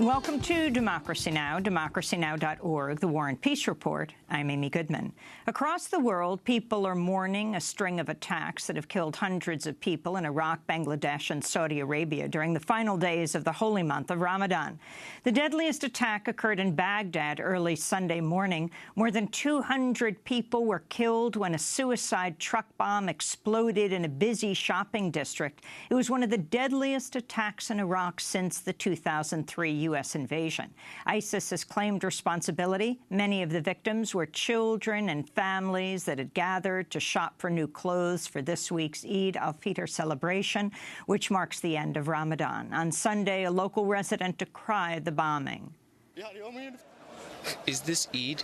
Welcome to Democracy Now!, democracynow.org, the War and Peace Report. I'm Amy Goodman. Across the world, people are mourning a string of attacks that have killed hundreds of people in Iraq, Bangladesh, and Saudi Arabia during the final days of the holy month of Ramadan. The deadliest attack occurred in Baghdad early Sunday morning. More than 200 people were killed when a suicide truck bomb exploded in a busy shopping district. It was one of the deadliest attacks in Iraq since the 2003 U.S. invasion. ISIS has claimed responsibility. Many of the victims were children and families that had gathered to shop for new clothes for this week's Eid al-Fitr celebration, which marks the end of Ramadan. On Sunday, a local resident decried the bombing. Is this Eid?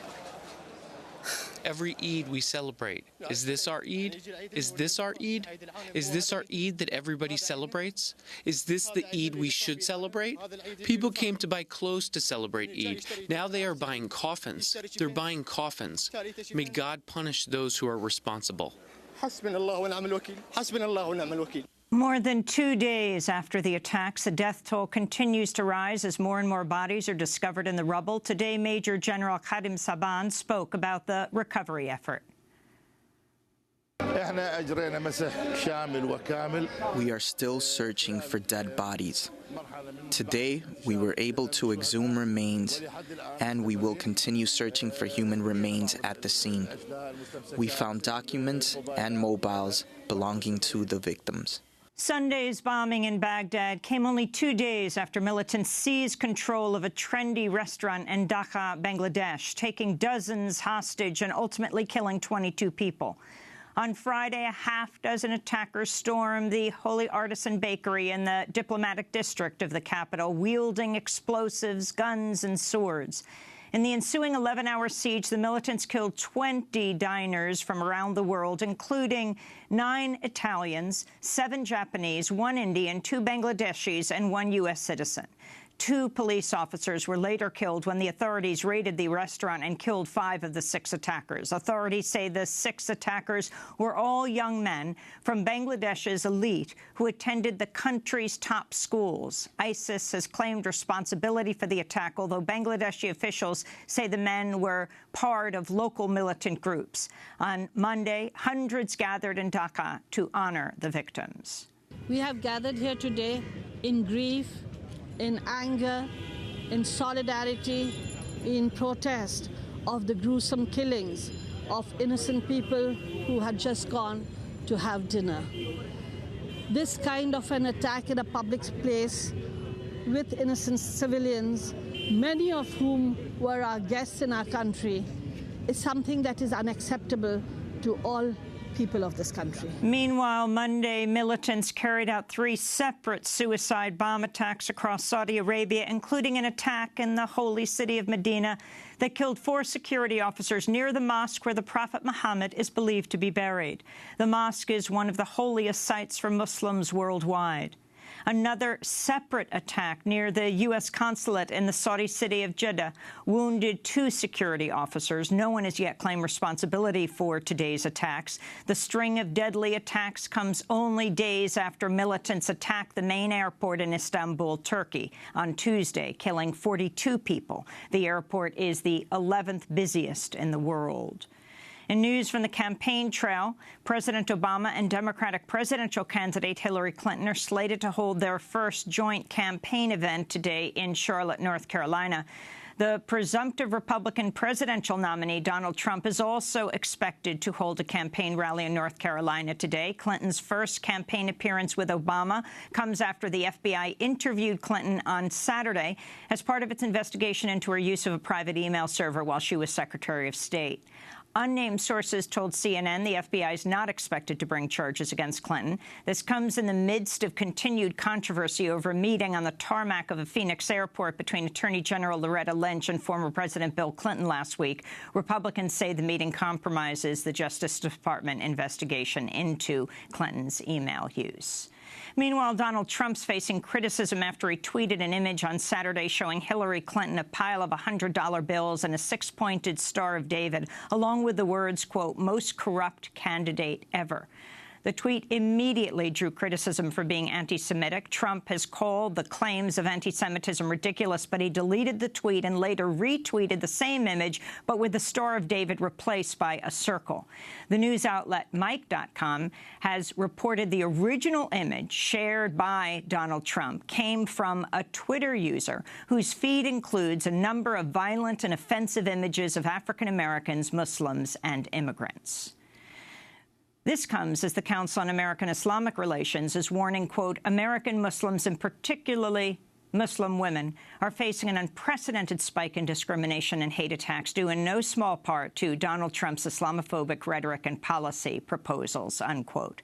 Every Eid we celebrate. Is this our Eid? Is this our Eid? Is this our Eid that everybody celebrates? Is this the Eid we should celebrate? People came to buy clothes to celebrate Eid. Now they are buying coffins. They're buying coffins. May God punish those who are responsible. More than 2 days after the attacks, the death toll continues to rise as more and more bodies are discovered in the rubble. Today, Major General Khadim Saban spoke about the recovery effort. We are still searching for dead bodies. Today, we were able to exhume remains, and we will continue searching for human remains at the scene. We found documents and mobiles belonging to the victims. Sunday's bombing in Baghdad came only 2 days after militants seized control of a trendy restaurant in Dhaka, Bangladesh, taking dozens hostage and ultimately killing 22 people. On Friday, a half-dozen attackers stormed the Holy Artisan Bakery in the diplomatic district of the capital, wielding explosives, guns, and swords. In the ensuing 11-hour siege, the militants killed 20 diners from around the world, including 9 Italians, 7 Japanese, 1 Indian, 2 Bangladeshis, and 1 U.S. citizen. 2 police officers were later killed when the authorities raided the restaurant and killed 5 of the 6 attackers. Authorities say the 6 attackers were all young men from Bangladesh's elite who attended the country's top schools. ISIS has claimed responsibility for the attack, although Bangladeshi officials say the men were part of local militant groups. On Monday, hundreds gathered in Dhaka to honor the victims. We have gathered here today in grief, in anger, in solidarity, in protest of the gruesome killings of innocent people who had just gone to have dinner. This kind of an attack in a public place with innocent civilians, many of whom were our guests in our country, is something that is unacceptable to all people of this country. Meanwhile, Monday, militants carried out 3 separate suicide bomb attacks across Saudi Arabia, including an attack in the holy city of Medina that killed 4 security officers near the mosque where the Prophet Muhammad is believed to be buried. The mosque is one of the holiest sites for Muslims worldwide. Another separate attack near the U.S. consulate in the Saudi city of Jeddah wounded 2 security officers. No one has yet claimed responsibility for today's attacks. The string of deadly attacks comes only days after militants attacked the main airport in Istanbul, Turkey, on Tuesday, killing 42 people. The airport is the 11th busiest in the world. In news from the campaign trail, President Obama and Democratic presidential candidate Hillary Clinton are slated to hold their first joint campaign event today in Charlotte, North Carolina. The presumptive Republican presidential nominee, Donald Trump, is also expected to hold a campaign rally in North Carolina today. Clinton's first campaign appearance with Obama comes after the FBI interviewed Clinton on Saturday as part of its investigation into her use of a private email server while she was Secretary of State. Unnamed sources told CNN the FBI is not expected to bring charges against Clinton. This comes in the midst of continued controversy over a meeting on the tarmac of a Phoenix airport between Attorney General Loretta Lynch and former President Bill Clinton last week. Republicans say the meeting compromises the Justice Department investigation into Clinton's email use. Meanwhile, Donald Trump's facing criticism after he tweeted an image on Saturday showing Hillary Clinton a pile of $100 bills and a 6-pointed Star of David, along with the words, quote, "most corrupt candidate ever." The tweet immediately drew criticism for being anti-Semitic. Trump has called the claims of anti-Semitism ridiculous, but he deleted the tweet and later retweeted the same image, but with the Star of David replaced by a circle. The news outlet Mike.com has reported the original image shared by Donald Trump came from a Twitter user whose feed includes a number of violent and offensive images of African Americans, Muslims, and immigrants. This comes as the Council on American-Islamic Relations is warning, quote, American Muslims, and particularly Muslim women, are facing an unprecedented spike in discrimination and hate attacks due in no small part to Donald Trump's Islamophobic rhetoric and policy proposals, unquote.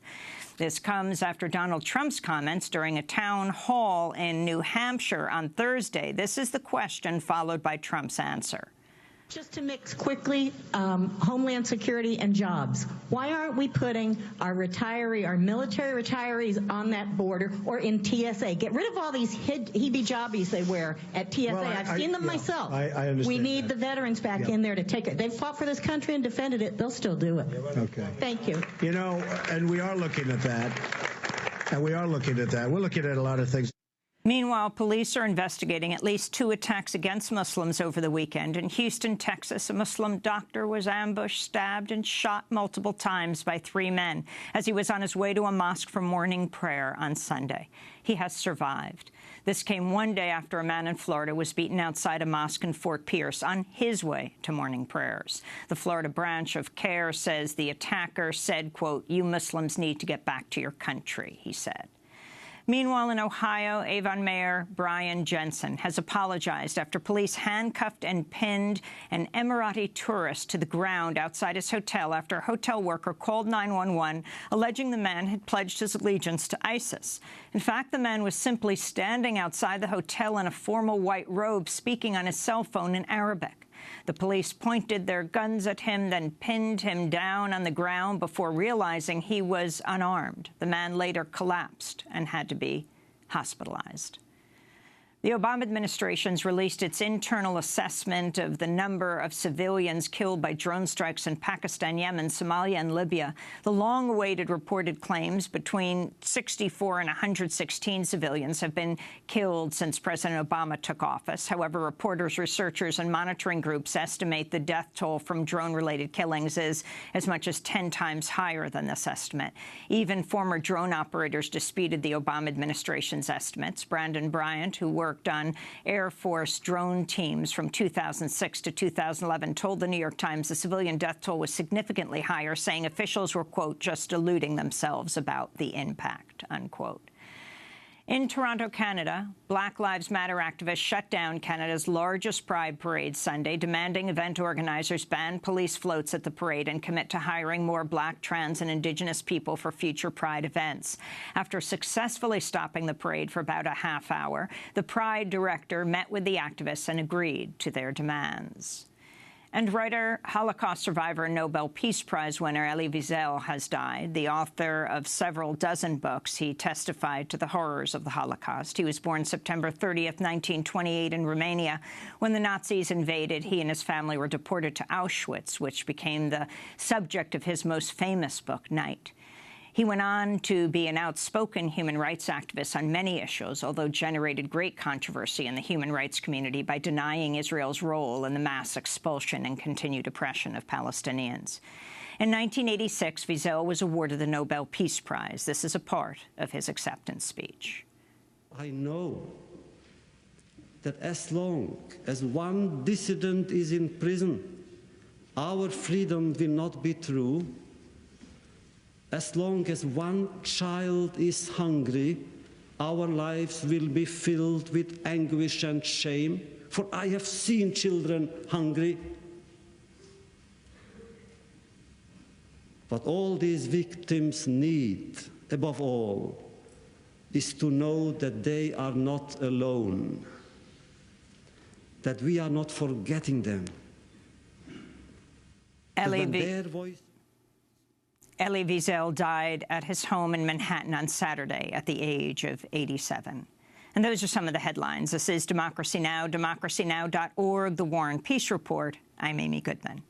This comes after Donald Trump's comments during a town hall in New Hampshire on Thursday. This is the question followed by Trump's answer. Just to mix quickly, Homeland Security and jobs. Why aren't we putting our military retirees on that border or in TSA? Get rid of all these heebie-jobbies they wear at TSA. Well, I've seen them myself. I understand. We need the veterans back in there to take it. They've fought for this country and defended it. They'll still do it. Okay. Thank you. You know, and we are looking at that. We're looking at a lot of things. Meanwhile, police are investigating at least 2 attacks against Muslims over the weekend. In Houston, Texas, a Muslim doctor was ambushed, stabbed, and shot multiple times by 3 men as he was on his way to a mosque for morning prayer on Sunday. He has survived. This came 1 day after a man in Florida was beaten outside a mosque in Fort Pierce on his way to morning prayers. The Florida branch of CARE says the attacker said, quote, "You Muslims need to get back to your country," he said. Meanwhile, in Ohio, Avon Mayor Brian Jensen has apologized after police handcuffed and pinned an Emirati tourist to the ground outside his hotel after a hotel worker called 911, alleging the man had pledged his allegiance to ISIS. In fact, the man was simply standing outside the hotel in a formal white robe, speaking on his cell phone in Arabic. The police pointed their guns at him, then pinned him down on the ground before realizing he was unarmed. The man later collapsed and had to be hospitalized. The Obama administration's released its internal assessment of the number of civilians killed by drone strikes in Pakistan, Yemen, Somalia, and Libya. The long-awaited reported claims between 64 and 116 civilians have been killed since President Obama took office. However, reporters, researchers, and monitoring groups estimate the death toll from drone-related killings is as much as 10 times higher than this estimate. Even former drone operators disputed the Obama administration's estimates. Brandon Bryant, who worked on Air Force drone teams from 2006 to 2011, told the New York Times the civilian death toll was significantly higher, saying officials were, quote, just deluding themselves about the impact, unquote. In Toronto, Canada, Black Lives Matter activists shut down Canada's largest Pride parade Sunday, demanding event organizers ban police floats at the parade and commit to hiring more Black, trans, and Indigenous people for future Pride events. After successfully stopping the parade for about a half hour, the Pride director met with the activists and agreed to their demands. And writer, Holocaust survivor, and Nobel Peace Prize winner Elie Wiesel has died. The author of several dozen books, he testified to the horrors of the Holocaust. He was born September 30th, 1928 in Romania. When the Nazis invaded, he and his family were deported to Auschwitz, which became the subject of his most famous book, Night. He went on to be an outspoken human rights activist on many issues, although generated great controversy in the human rights community by denying Israel's role in the mass expulsion and continued oppression of Palestinians. In 1986, Wiesel was awarded the Nobel Peace Prize. This is a part of his acceptance speech. I know that as long as one dissident is in prison, our freedom will not be true. As long as one child is hungry, our lives will be filled with anguish and shame, for I have seen children hungry. What all these victims need, above all, is to know that they are not alone, that we are not forgetting them. Elie Wiesel died at his home in Manhattan on Saturday at the age of 87. And those are some of the headlines. This is Democracy Now!, democracynow.org, The War and Peace Report. I'm Amy Goodman.